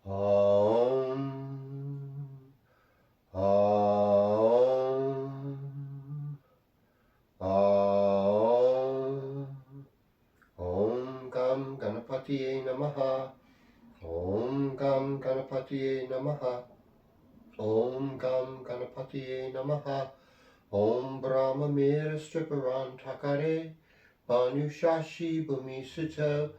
Om, Om, Om, Om Gam Ganapatiye Namaha, Om Gam Ganapatiye Namaha, Om Gam Ganapatiye Namaha, Om Brahma Mirastriparan Takare, Banu Shashi Bhumi Sita,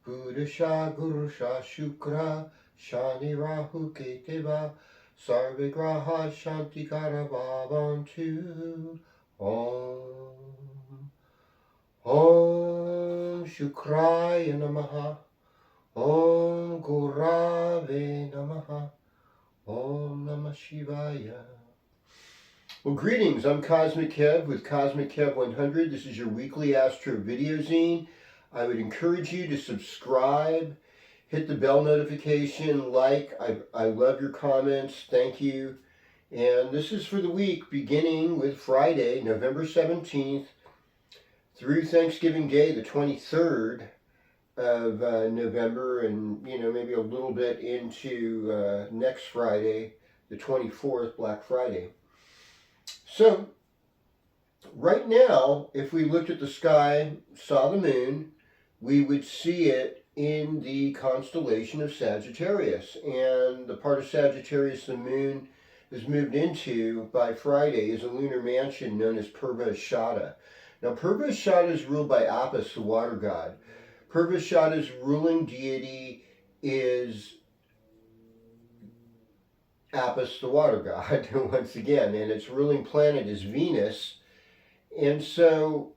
Purusha Gurusha Shukra, Shani Rahu Keteva, Sarve Graha Shantikara Bhavantu. Om Shukraya Namaha, Om Gurave Namaha, Om Namah Shivaya. Well, greetings. I'm Cosmic Kev with Kozmickev100. This is your weekly astro video zine. I would encourage you to subscribe, hit the bell notification, like. I love your comments. Thank you. And this is for the week beginning with Friday, November 17th, through Thanksgiving Day, the 23rd of November, and maybe a little bit into next Friday, the 24th, Black Friday. So, right now, if we looked at the sky, saw the moon, we would see it in the constellation of Sagittarius. And the part of Sagittarius the moon is moved into by Friday is a lunar mansion known as Purvashada. Now, Purvashada is ruled by Apis, the water god. Purvashada's ruling deity is Apis, the water god, once again, and its ruling planet is Venus. And so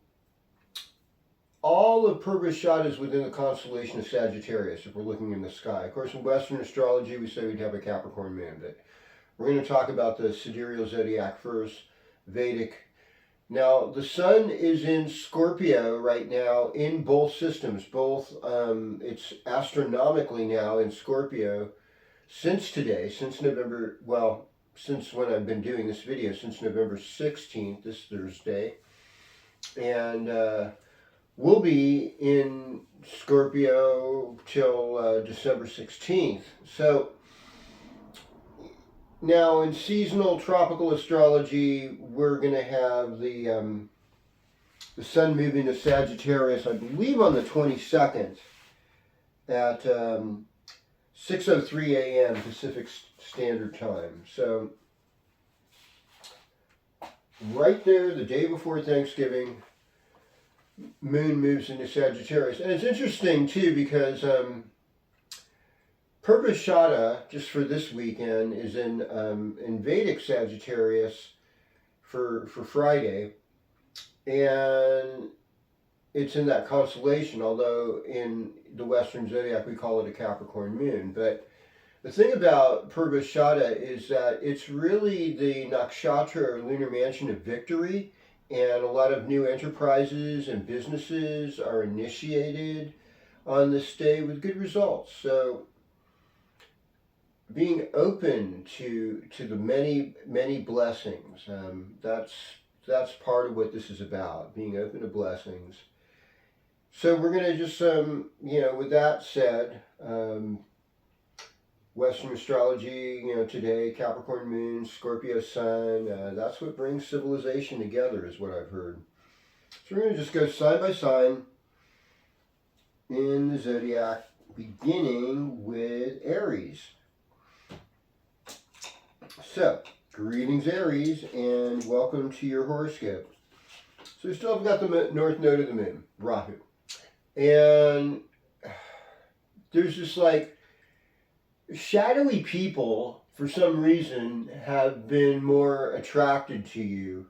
all of Purvashada is within the constellation of Sagittarius if we're looking in the sky. Of course, in Western astrology, we say we'd have a Capricorn moon, but we're going to talk about the sidereal zodiac first, Vedic. Now, the sun is in Scorpio right now in both systems. It's astronomically now in Scorpio since today, since November, since when I've been doing this video, since November 16th, this Thursday. And we'll be in Scorpio till December 16th. So, now in seasonal tropical astrology, we're going to have the sun moving to Sagittarius, I believe on the 22nd at 6:03 a.m. Pacific Standard Time. So, right there, the day before Thanksgiving, moon moves into Sagittarius. And it's interesting, too, because Purvashada, just for this weekend, is in Vedic Sagittarius for Friday. And it's in that constellation, although in the Western zodiac we call it a Capricorn moon. But the thing about Purvashada is that it's really the nakshatra or lunar mansion of victory, and a lot of new enterprises and businesses are initiated on this day with good results. So being open to the many blessings, that's part of what this is about, being open to blessings. So we're going to just, with that said, Western astrology, today, Capricorn moon, Scorpio sun, that's what brings civilization together is what I've heard. So we're going to just go sign by sign in the zodiac, beginning with Aries. So, greetings Aries, and welcome to your horoscope. So we still have got the north node of the moon, Rahu. And there's this shadowy people, for some reason, have been more attracted to you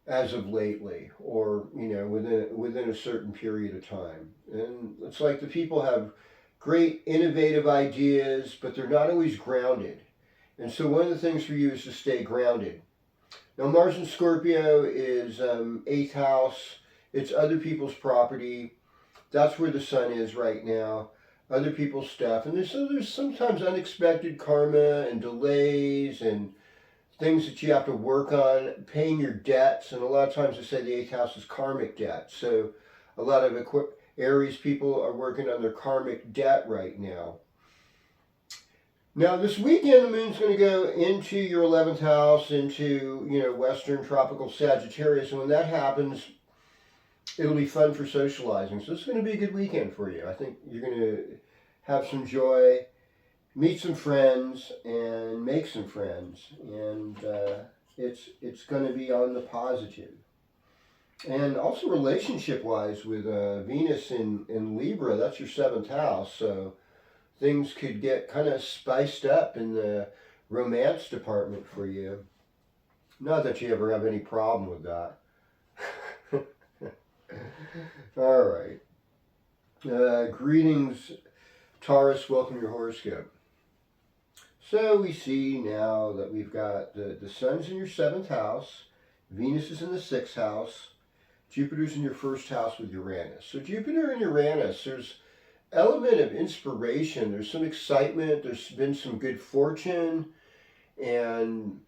as of lately, or, within a certain period of time. And it's like the people have great innovative ideas, but they're not always grounded. And so one of the things for you is to stay grounded. Now, Mars in Scorpio is 8th house. It's other people's property. That's where the sun is right now. Other people's stuff. And there's sometimes unexpected karma and delays and things that you have to work on, paying your debts. And a lot of times they say the 8th house is karmic debt. So a lot of Aries people are working on their karmic debt right now. Now this weekend the moon's going to go into your 11th house, into, Western tropical Sagittarius, and when that happens, it'll be fun for socializing. So it's going to be a good weekend for you. I think you're going to have some joy, meet some friends, and make some friends, and it's going to be on the positive. And also relationship-wise, with Venus in Libra, that's your 7th house, so things could get kind of spiced up in the romance department for you. Not that you ever have any problem with that. All right. Greetings, Taurus. Welcome to your horoscope. So we see now that we've got the sun's in your 7th house, Venus is in the 6th house, Jupiter's in your 1st house with Uranus. So Jupiter and Uranus, there's element of inspiration, there's some excitement, there's been some good fortune, and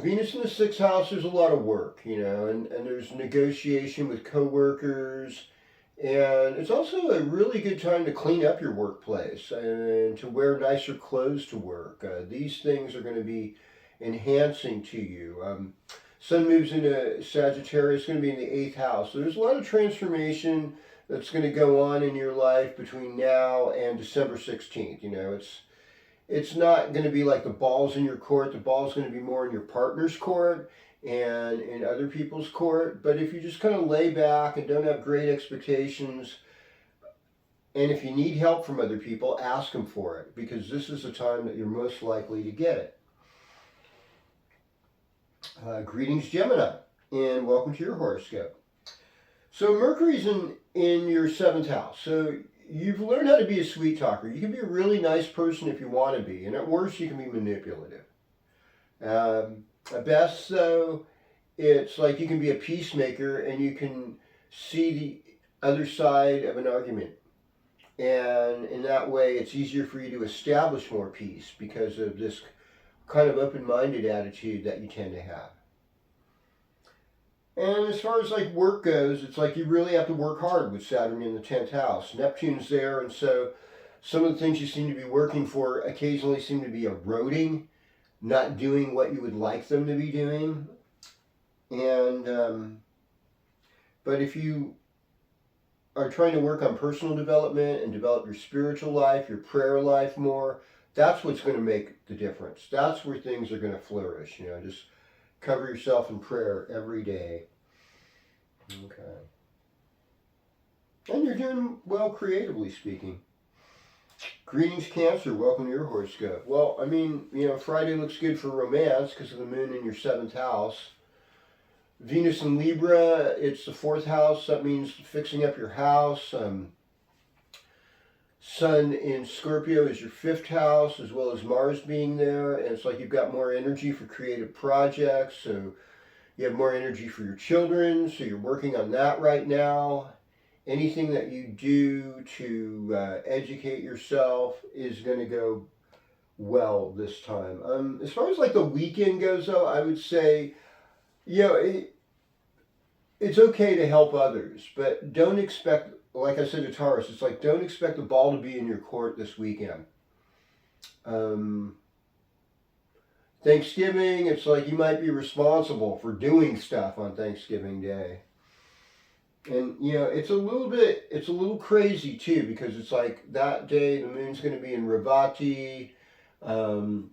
Venus in the 6th house, there's a lot of work, and there's negotiation with co-workers, and it's also a really good time to clean up your workplace and to wear nicer clothes to work. These things are going to be enhancing to you. Sun moves into Sagittarius, going to be in the 8th house. So there's a lot of transformation that's going to go on in your life between now and December 16th. It's not going to be like the ball's in your court. The ball's going to be more in your partner's court and in other people's court. But if you just kind of lay back and don't have great expectations, and if you need help from other people, ask them for it, because this is the time that you're most likely to get it. Greetings, Gemini, and welcome to your horoscope. So Mercury's in your 7th house. So you've learned how to be a sweet talker. You can be a really nice person if you want to be, and at worst you can be manipulative. At best, though, it's like you can be a peacemaker and you can see the other side of an argument. And in that way, it's easier for you to establish more peace because of this kind of open-minded attitude that you tend to have. And as far as like work goes, it's like you really have to work hard with Saturn in the 10th house. Neptune's there, and so some of the things you seem to be working for occasionally seem to be eroding, not doing what you would like them to be doing. And but if you are trying to work on personal development and develop your spiritual life, your prayer life more, that's what's going to make the difference. That's where things are going to flourish. Just cover yourself in prayer every day. Okay. And you're doing well creatively speaking. Greetings, Cancer. Welcome to your horoscope. Well, Friday looks good for romance because of the moon in your 7th house. Venus in Libra, it's the 4th house. That means fixing up your house. Sun in Scorpio is your 5th house, as well as Mars being there. And it's like you've got more energy for creative projects. So you have more energy for your children. So you're working on that right now. Anything that you do to educate yourself is going to go well this time. As far as like the weekend goes, though, I would say, it's okay to help others, but don't expect, like I said to Taurus, it's like don't expect the ball to be in your court this weekend. Thanksgiving, it's like you might be responsible for doing stuff on Thanksgiving Day. And, it's a little crazy too, because it's like that day the moon's going to be in Revati. I'm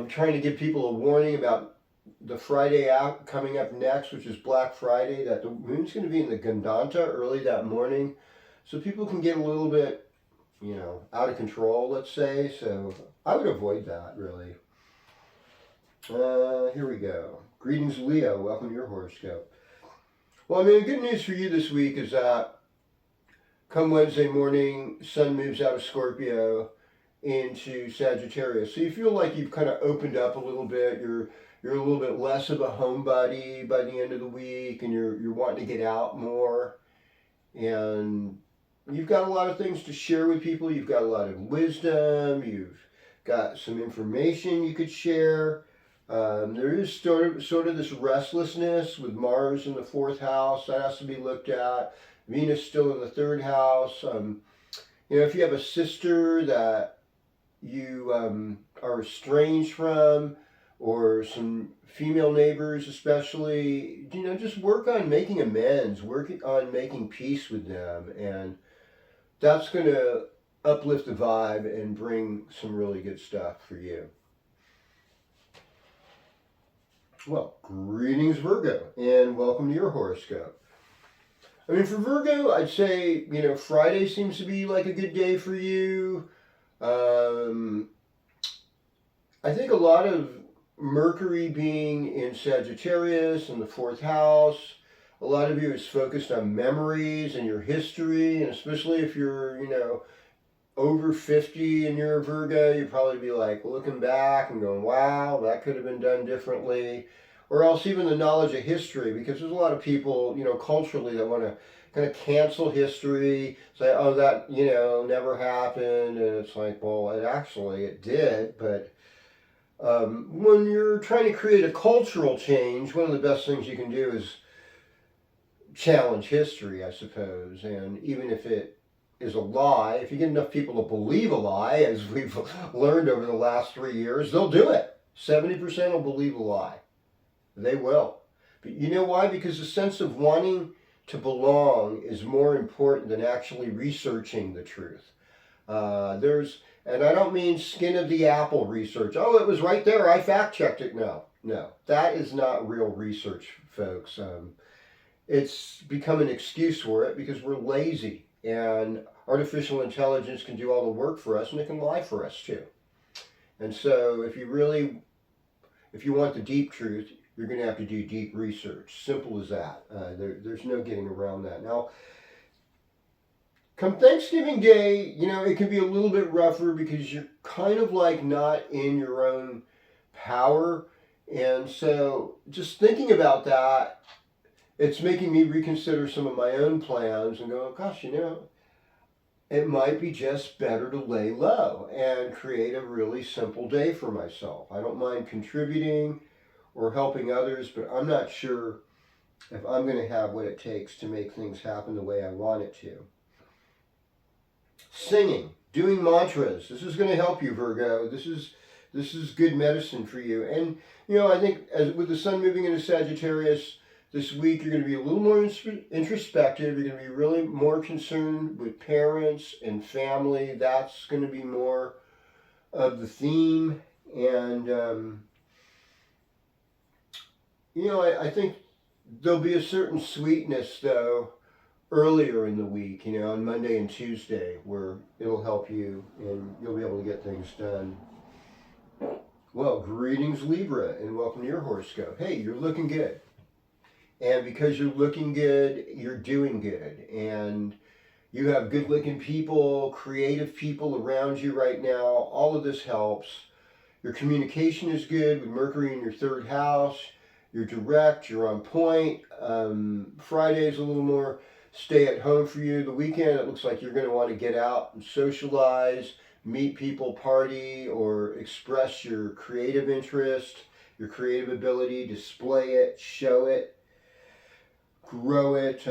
trying to give people a warning about the Friday out coming up next, which is Black Friday, that the moon's going to be in the Gandanta early that morning. So people can get a little bit, out of control, let's say. So I would avoid that, really. Here we go. Greetings, Leo. Welcome to your horoscope. Well, the good news for you this week is that come Wednesday morning, Sun moves out of Scorpio into Sagittarius. So you feel like you've kind of opened up a little bit. You're a little bit less of a homebody by the end of the week, and you're wanting to get out more. And you've got a lot of things to share with people. You've got a lot of wisdom. You've got some information you could share. There is sort of this restlessness with Mars in the 4th house. That has to be looked at. Venus still in the 3rd house. If you have a sister that you are estranged from, or some female neighbors especially, just work on making amends, work on making peace with them, and that's going to uplift the vibe and bring some really good stuff for you. Well, greetings Virgo, and welcome to your horoscope. I mean, for Virgo, I'd say, Friday seems to be like a good day for you. I think a lot of Mercury being in Sagittarius in the fourth house, a lot of you is focused on memories and your history, and especially if you're, over 50 and you're a Virgo, you'd probably be like looking back and going, wow, that could have been done differently. Or else even the knowledge of history, because there's a lot of people, culturally that want to kind of cancel history, say, oh, that, never happened. And it's like, well, it did. But when you're trying to create a cultural change, one of the best things you can do is challenge history, I suppose. And even if it is a lie, if you get enough people to believe a lie, as we've learned over the last 3 years, they'll do it. 70% will believe a lie. They will. But you know why? Because the sense of wanting to belong is more important than actually researching the truth. And I don't mean skin of the apple research. Oh, it was right there, I fact checked it. No, that is not real research, folks. It's become an excuse for it because we're lazy, and artificial intelligence can do all the work for us, and it can lie for us too. And so if you want the deep truth, you're going to have to do deep research. Simple as that. There's no getting around that. Now, come Thanksgiving Day, it can be a little bit rougher because you're kind of like not in your own power. And so just thinking about that, it's making me reconsider some of my own plans and go, gosh, it might be just better to lay low and create a really simple day for myself. I don't mind contributing or helping others, but I'm not sure if I'm going to have what it takes to make things happen the way I want it to. Singing, doing mantras, this is going to help you, Virgo. This is good medicine for you. And, I think with the sun moving into Sagittarius this week, you're going to be a little more introspective. You're going to be really more concerned with parents and family. That's going to be more of the theme. And, I think there'll be a certain sweetness, though, earlier in the week, on Monday and Tuesday, where it'll help you and you'll be able to get things done. Well, greetings, Libra, and welcome to your horoscope. Hey, you're looking good. And because you're looking good, you're doing good. And you have good-looking people, creative people around you right now. All of this helps. Your communication is good with Mercury in your third house. You're direct, you're on point. Friday's a little more stay at home for you. The weekend, it looks like you're going to want to get out and socialize, meet people, party, or express your creative interest, your creative ability, display it, show it, grow it.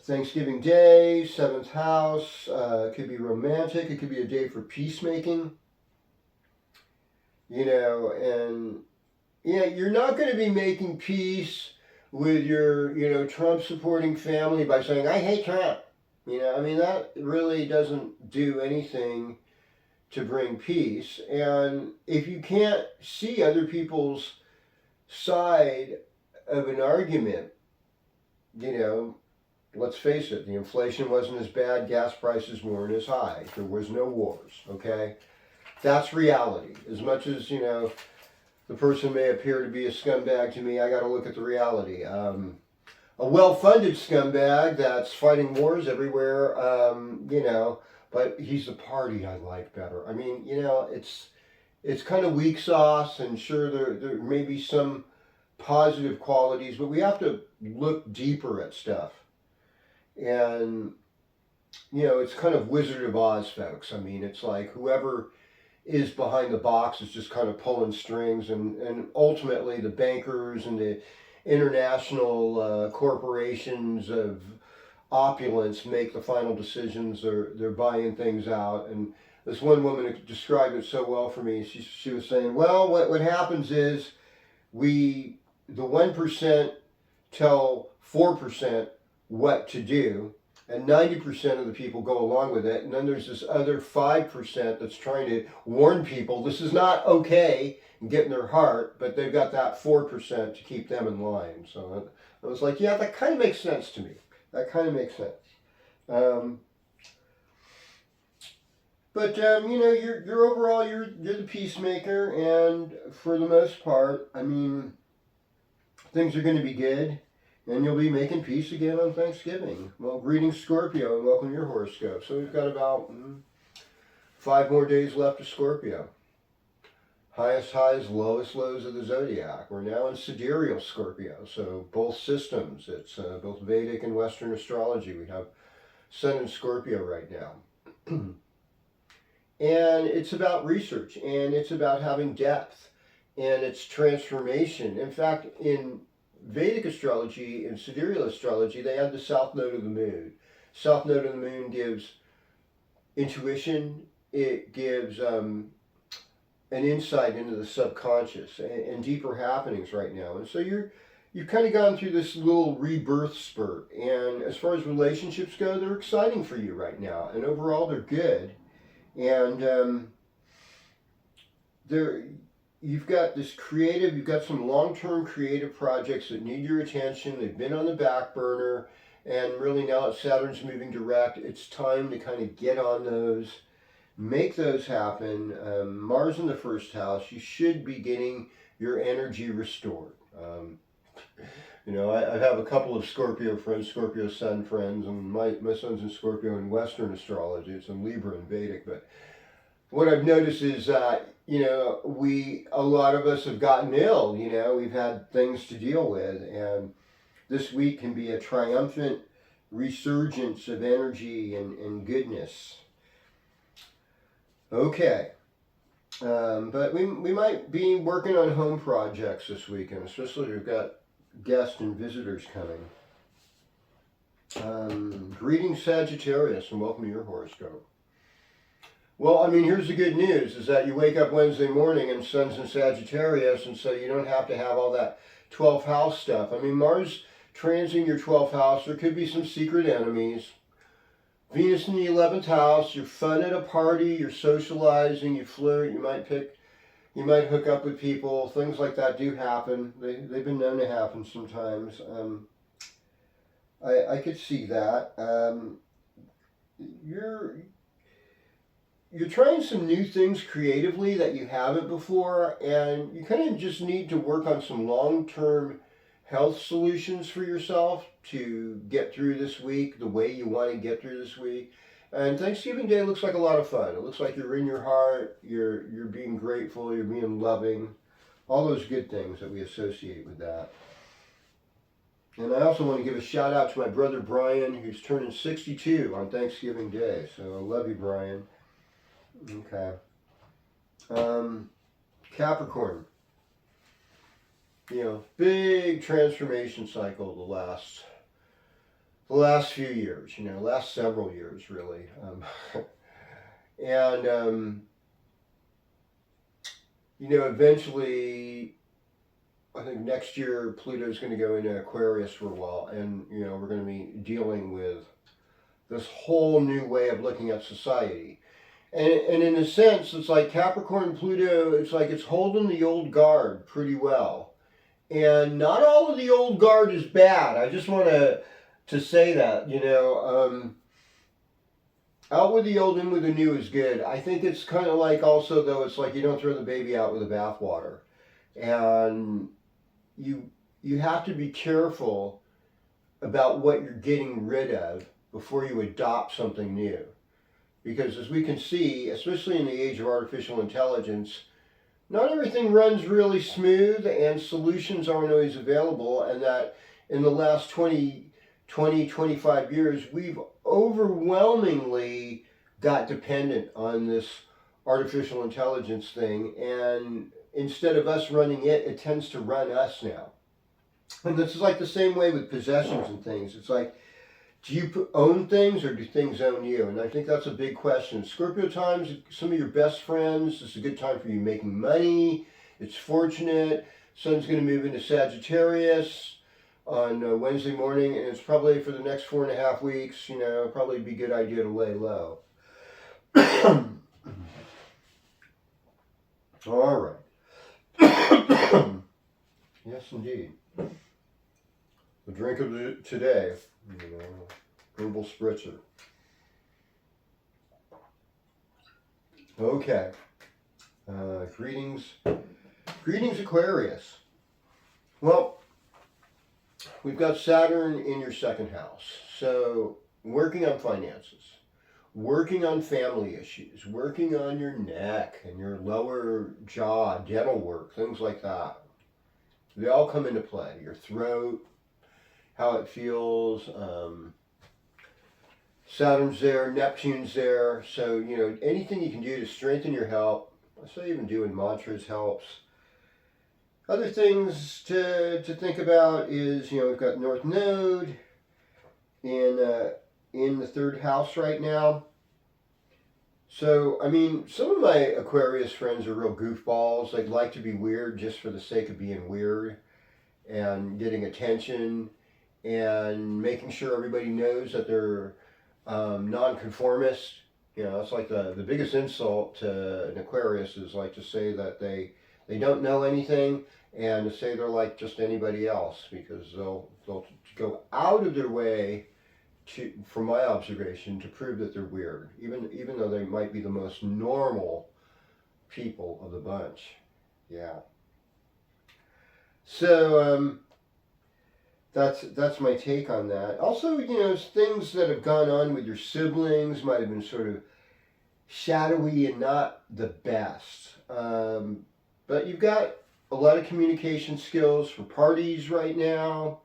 Thanksgiving Day, 7th house, it could be romantic, it could be a day for peacemaking, and you're not going to be making peace with your, Trump supporting family by saying, I hate Trump. That really doesn't do anything to bring peace. And if you can't see other people's side of an argument, let's face it, the inflation wasn't as bad, gas prices weren't as high, there was no wars, okay? That's reality. As much as, the person may appear to be a scumbag to me, I got to look at the reality. A well-funded scumbag that's fighting wars everywhere, but he's the party I like better. It's kind of weak sauce, and sure, there may be some positive qualities, but we have to look deeper at stuff. And, it's kind of Wizard of Oz, folks. It's like whoever is behind the box is just kind of pulling strings, and ultimately the bankers and the international corporations of opulence make the final decisions. They're buying things out, and this one woman described it so well for me. She was saying, well, what happens is the 1% tell 4% what to do, and 90% of the people go along with it, and then there's this other 5% that's trying to warn people this is not okay and get in their heart, but they've got that 4% to keep them in line. So I was like, yeah, that kind of makes sense to me. That kind of makes sense. But you know, you're overall you're the peacemaker, and for the most part, I mean, things are going to be good, and you'll be making peace again on Thanksgiving. Well, greetings Scorpio, and welcome to your horoscope. So we've got about 5 more days left of Scorpio. Highest highs, lowest lows of the zodiac. We're now in sidereal Scorpio, so both systems. It's both Vedic and Western astrology. We have Sun in Scorpio right now. And it's about research, and it's about having depth, and it's transformation. In fact, in Vedic astrology and sidereal astrology, they have the south node of the moon. South node of the moon gives intuition. It gives an insight into the subconscious and deeper happenings right now. And so you've kind of gone through this little rebirth spurt. And as far as relationships go, they're exciting for you right now. And overall, they're good. And you've got this creative, you've got some long-term creative projects that need your attention. They've been on the back burner, and really now that Saturn's moving direct, it's time to kind of get on those, make those happen. Mars in the first house, you should be getting your energy restored. You know, I have a couple of Scorpio friends, Scorpio Sun friends, and my son's in Scorpio in Western astrology. It's in Libra and Vedic. But what I've noticed is that, you know, a lot of us have gotten ill. You know, we've had things to deal with. And this week can be a triumphant resurgence of energy and goodness. Okay. But we might be working on home projects this weekend, especially if we've got guests and visitors coming. Greetings Sagittarius, and welcome to your horoscope. Well, I mean, here's the good news, is that you wake up Wednesday morning and Sun's in Sagittarius, and so you don't have to have all that 12th house stuff. I mean, Mars transiting your 12th house, there could be some secret enemies. Venus in the 11th house, you're fun at a party, you're socializing, you flirt, you might hook up with people. Things like that do happen. They've been known to happen sometimes. I could see that. You're trying some new things creatively that you haven't before, and you kind of just need to work on some long-term health solutions for yourself to get through this week the way you want to get through this week. And Thanksgiving Day looks like a lot of fun. It looks like you're in your heart, you're being grateful, you're being loving, all those good things that we associate with that. And I also want to give a shout out to my brother Brian, who's turning 62 on Thanksgiving Day. So I love you, Brian. Okay. Capricorn. You know, big transformation cycle the last few years, you know, last several years, really. You know, eventually, I think next year, Pluto's going to go into Aquarius for a while, and, you know, we're going to be dealing with this whole new way of looking at society. And in a sense, it's like Capricorn Pluto, it's like it's holding the old guard pretty well. And not all of the old guard is bad. I just want to say that, you know, out with the old, in with the new is good. I think it's kind of like also, though, it's like you don't throw the baby out with the bathwater. And you have to be careful about what you're getting rid of before you adopt something new. Because as we can see, especially in the age of artificial intelligence, not everything runs really smooth, and solutions aren't always available, and that in the last 25 years, we've overwhelmingly got dependent on this artificial intelligence thing, and instead of us running it, it tends to run us now. And this is like the same way with possessions and things. It's like Do you own things or do things own you? And I think that's a big question. Scorpio times, some of your best friends, this is a good time for you making money. It's fortunate. Sun's going to move into Sagittarius on Wednesday morning, and it's probably for the next 4.5 weeks, probably be a good idea to lay low. All right. Yes, indeed. The drink of today, herbal spritzer. Okay. Greetings Aquarius. Well, we've got Saturn in your second house. So working on finances, working on family issues, working on your neck and your lower jaw, dental work, things like that. They all come into play. Your throat, how it feels. Saturn's there, Neptune's there. So, anything you can do to strengthen your health. I say even doing mantras helps. Other things to think about is, we've got North Node in the third house right now. So, some of my Aquarius friends are real goofballs. They like to be weird just for the sake of being weird and getting attention and making sure everybody knows that they're nonconformist. It's like the biggest insult to an Aquarius is like to say that they don't know anything and to say they're like just anybody else, because they'll go out of their way to, from my observation, to prove that they're weird, even though they might be the most normal people of the bunch. Yeah. So that's my take on that. Also, things that have gone on with your siblings might have been sort of shadowy and not the best. But you've got a lot of communication skills for parties right now,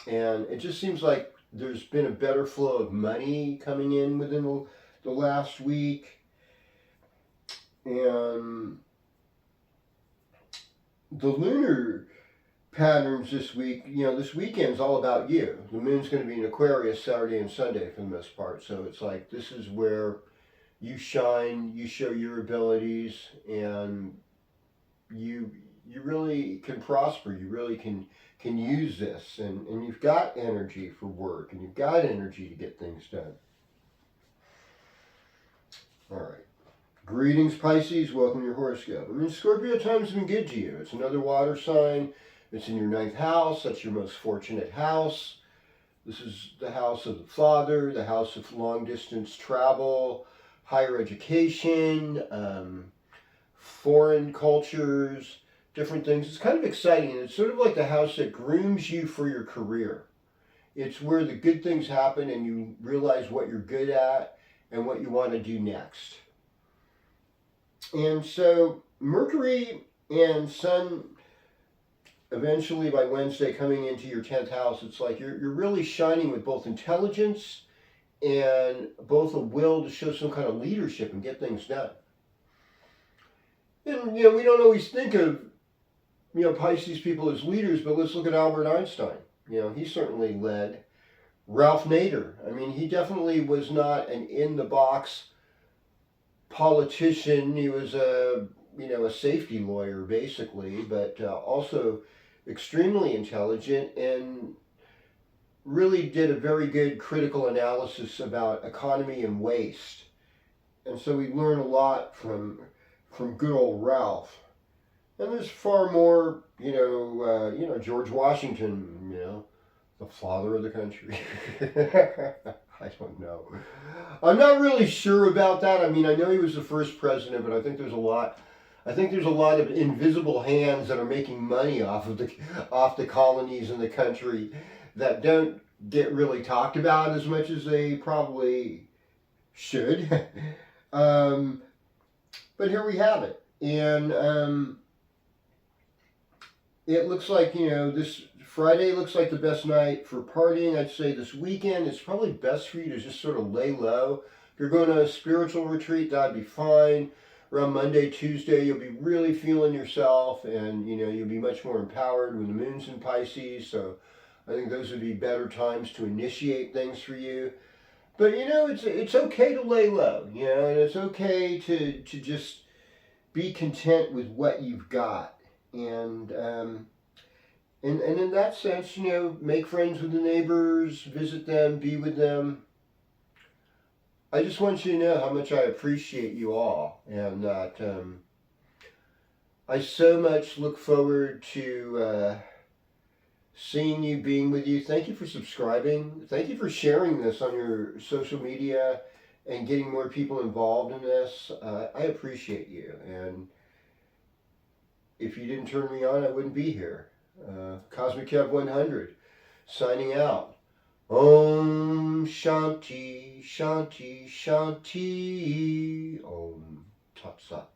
and it just seems like there's been a better flow of money coming in within the last week. And the lunar patterns this week, this weekend's all about you. The moon's going to be in Aquarius Saturday and Sunday for the most part. So it's like this is where you shine, you show your abilities, and you really can prosper. You really can use this, and you've got energy for work, and you've got energy to get things done. All right. Greetings, Pisces. Welcome to your horoscope. Scorpio time's been good to you. It's another water sign. It's in your 9th house. That's your most fortunate house. This is the house of the father, the house of long distance travel, higher education, foreign cultures, different things. It's kind of exciting. It's sort of like the house that grooms you for your career. It's where the good things happen and you realize what you're good at and what you want to do next. And so Mercury and Sun eventually by Wednesday coming into your 10th house, it's like you're really shining with both intelligence and both a will to show some kind of leadership and get things done. And, we don't always think of, Pisces people as leaders, but let's look at Albert Einstein. He certainly led. Ralph Nader, he definitely was not an in-the-box politician. He was a safety lawyer, basically, but also extremely intelligent and really did a very good critical analysis about economy and waste. And so we learn a lot from good old Ralph. And there's far more, George Washington, the father of the country. I don't know. I'm not really sure about that. I know he was the first president, but I think there's a lot of invisible hands that are making money off the colonies in the country that don't get really talked about as much as they probably should. But here we have it. And it looks like, this Friday looks like the best night for partying. I'd say this weekend it's probably best for you to just sort of lay low. If you're going to a spiritual retreat, that'd be fine. Around Monday, Tuesday, you'll be really feeling yourself, and you'll be much more empowered when the moon's in Pisces. So I think those would be better times to initiate things for you. But you know, it's okay to lay low, you know, and it's okay to just be content with what you've got. And in that sense, you know, make friends with the neighbors, visit them, be with them. I just want you to know how much I appreciate you all, and that I so much look forward to seeing you, being with you. Thank you for subscribing. Thank you for sharing this on your social media and getting more people involved in this. I appreciate you, and if you didn't turn me on, I wouldn't be here. Kozmickev100, signing out. Om Shanti Shanti Shanti. Om Tat Sat.